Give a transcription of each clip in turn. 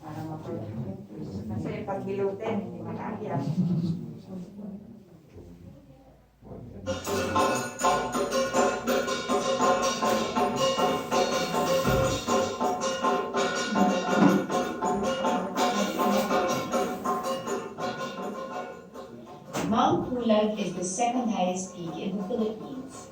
Para ma-protect. Kasi pag hilutin, hindi makakyan. Mount Pulag is the second highest peak in the Philippines.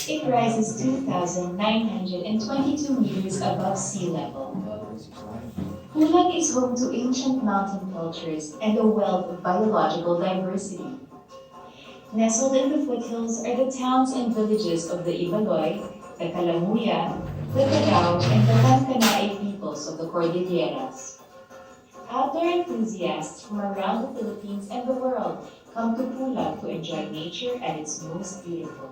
It rises 2,922 meters above sea level. Pulag is home to ancient mountain cultures and a wealth of biological diversity. Nestled in the foothills are the towns and villages of the Ibaloy, the Kalamuya, the Tagaw, and the Kankanaey peoples of the Cordilleras. Outdoor enthusiasts from around the Philippines and the world come to Pulag to enjoy nature at its most beautiful.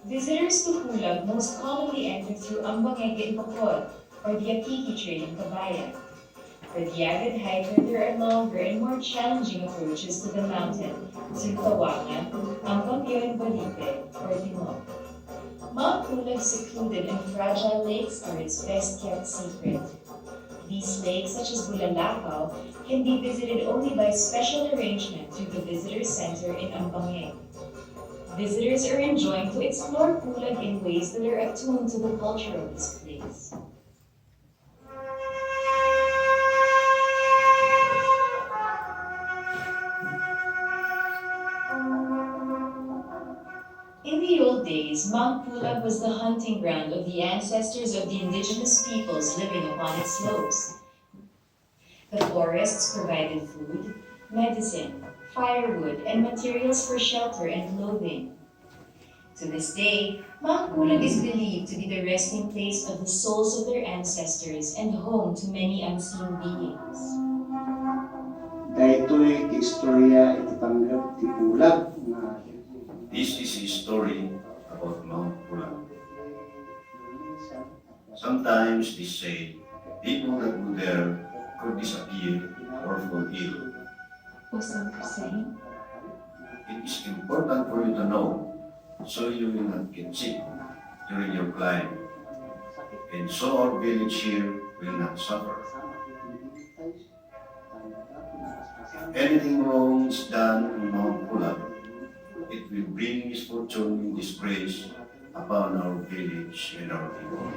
Visitors to Pulag most commonly enter through Ambangeg in Bacol, or the Atiki Trail in Kabayan. For the avid hiker, there are longer and more challenging approaches to the mountain, through Tawangan, Ambangyo and Balite, or Timog. Mount Pulag's secluded and fragile lakes are its best-kept secret. These lakes, such as Bulalakaw, can be visited only by special arrangement through the Visitor Center in Ambangeg. Visitors are enjoined to explore Pulag in ways that are attuned to the culture of this place. In the old days, Mount Pulag was the hunting ground of the ancestors of the indigenous peoples living upon its slopes. The forests provided food, medicine, firewood, and materials for shelter and clothing. To this day, Mount Pulag is believed to be the resting place of the souls of their ancestors and home to many unseen beings. Daytoy istorya ititanggap ti Pulag nga This is a story about Mount Pulag. Sometimes they say people that go there could disappear or fall ill. Was some saying? It is important for you to know so you will not get sick during your climb, and so our village here will not suffer. If anything wrong is done on Mount Pulag, it will bring misfortune and disgrace upon our village and our people.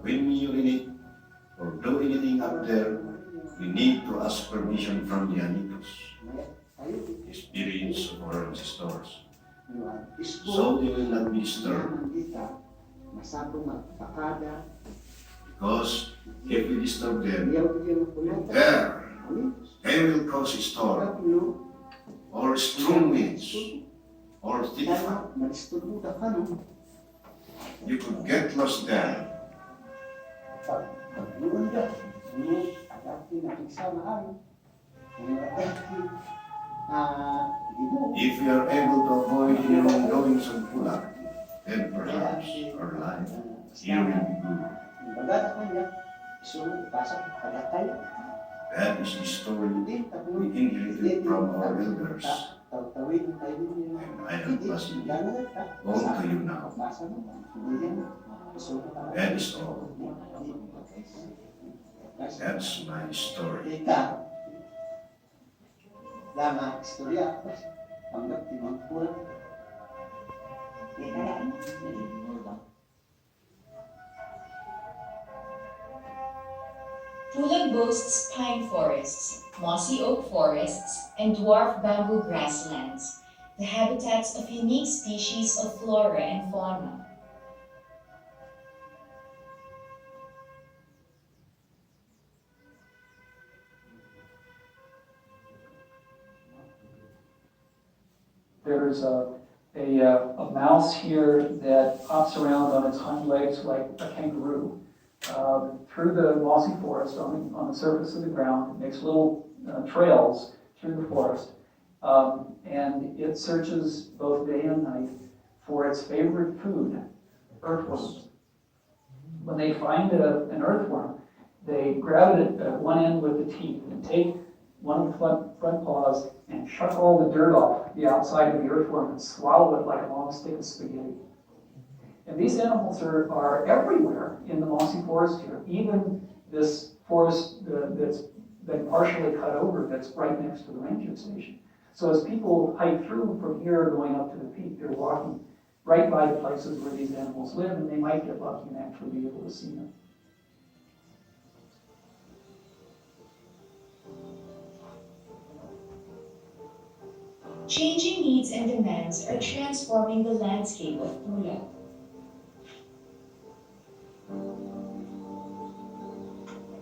When we urinate or do anything up there, we need to ask permission from the Anitos, the spirits of our ancestors, so they will not be disturbed. Because if we disturb them, they will cause a storm, or strong winds, or thick fog. You could get lost there. If we are able to avoid the wrongdoings of Pulag, then perhaps our life here will be good. That is the story we inherited from our elders, and I am passing it on to you now. That is all. That's my story. Lama istorya panggap ti Mount Pulag. Pulag boasts pine forests, mossy oak forests, and dwarf bamboo grasslands, the habitats of unique species of flora and fauna. There's a mouse here that hops around on its hind legs like a kangaroo through the mossy forest on the surface of the ground. It makes little trails through the forest, and it searches both day and night for its favorite food, earthworms. When they find an earthworm, they grab it at one end with the teeth and take one of the front paws and chuck all the dirt off the outside of the earthworm and swallow it like a long stick of spaghetti. And these animals are everywhere in the mossy forest here, even this forest that's been partially cut over that's right next to the ranger station. So as people hike through from here going up to the peak, they're walking right by the places where these animals live, and they might get lucky and actually be able to see them. Changing needs and demands are transforming the landscape of Pulag.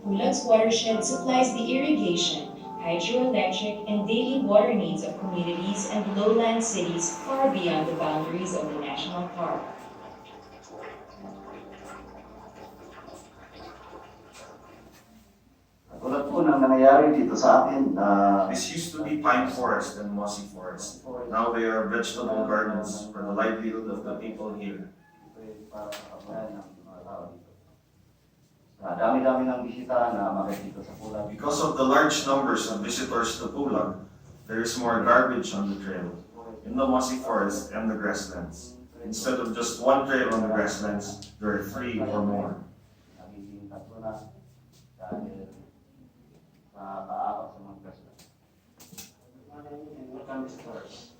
Pulag's watershed supplies the irrigation, hydroelectric, and daily water needs of communities and lowland cities far beyond the boundaries of the national park. Tulad po ng nangyayari dito sa akin na This used to be pine forest and mossy forest. Now they are vegetable gardens for the livelihood of the people here. dami-dami ng bisita na makikita sa Pulag. Because of the large numbers of visitors to Pulag, there is more garbage on the trail, in the mossy forest and the grasslands. Instead of just one trail on the grasslands, there are 3 or more. Nagiging tatlo na dahil sa kaawat sa mga grasslands.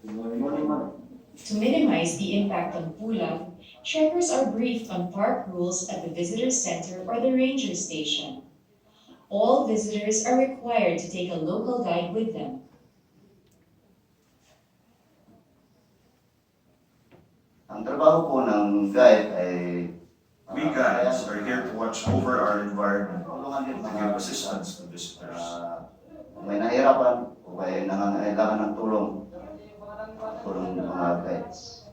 Good morning, ma'am. To minimize the impact on Pulag, trekkers are briefed on park rules at the visitor center or the ranger station. All visitors are required to take a local guide with them. Ang trabaho po ng guide ay We guides are here to watch over our environment tulungan din and give assistance to visitors. kung may nahirapan o may nangangailangan ng tulong ng mga guides.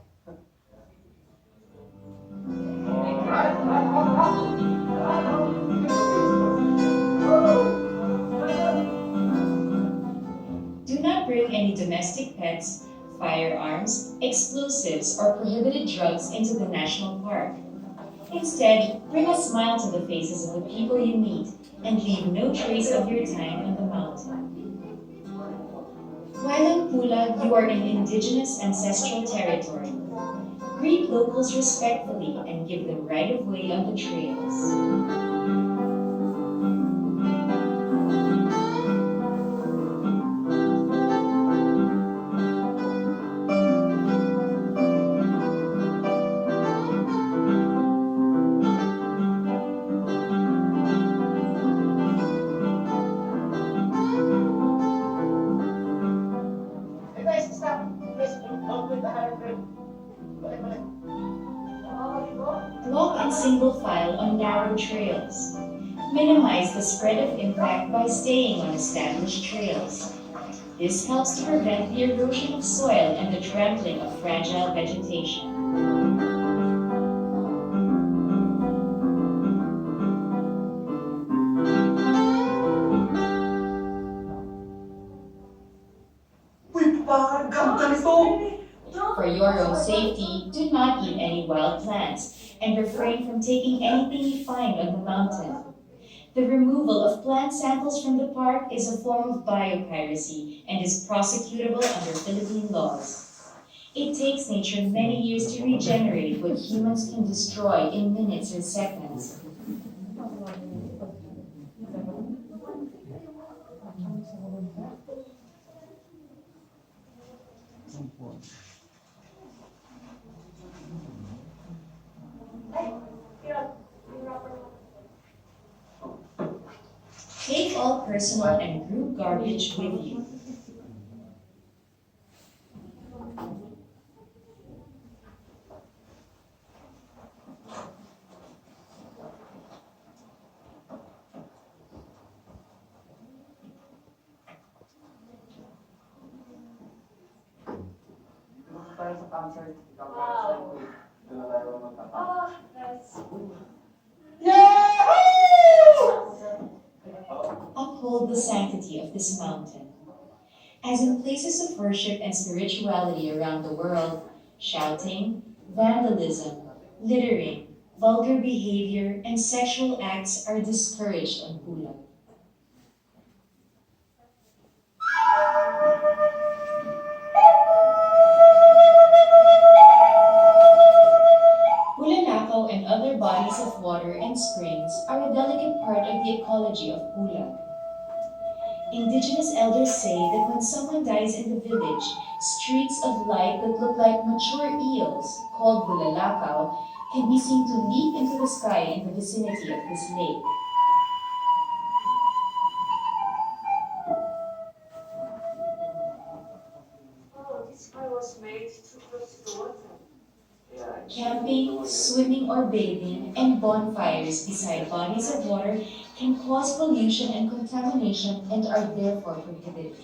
Do not bring any domestic pets, firearms, explosives, or prohibited drugs into the national park. Instead, bring a smile to the faces of the people you meet and leave no trace of your time on the mountain. While in Pulag, you are in indigenous ancestral territory. Greet locals respectfully and give them right of way on the trails. Walk in single file on narrow trails. Minimize the spread of impact by staying on established trails. This helps to prevent the erosion of soil and the trampling of fragile vegetation. For your own safety, do not eat any wild plants and refrain from taking anything you find on the mountain. The removal of plant samples from the park is a form of biopiracy and is prosecutable under Philippine laws. It takes nature many years to regenerate what humans can destroy in minutes or seconds. Take all personal and group garbage with you. Wow. That's... Uphold the sanctity of this mountain. As in places of worship and spirituality around the world, shouting, vandalism, littering, vulgar behavior, and sexual acts are discouraged on Pulag. a delicate part of the ecology of Pulag. Indigenous elders say that when someone dies in the village, streaks of light that look like mature eels, called bulalakaw, can be seen to leap into the sky in the vicinity of this lake. Oh, this fire was made too close to the water. Camping, swimming or bathing, and bonfires beside bodies of water can cause pollution and contamination and are therefore prohibited.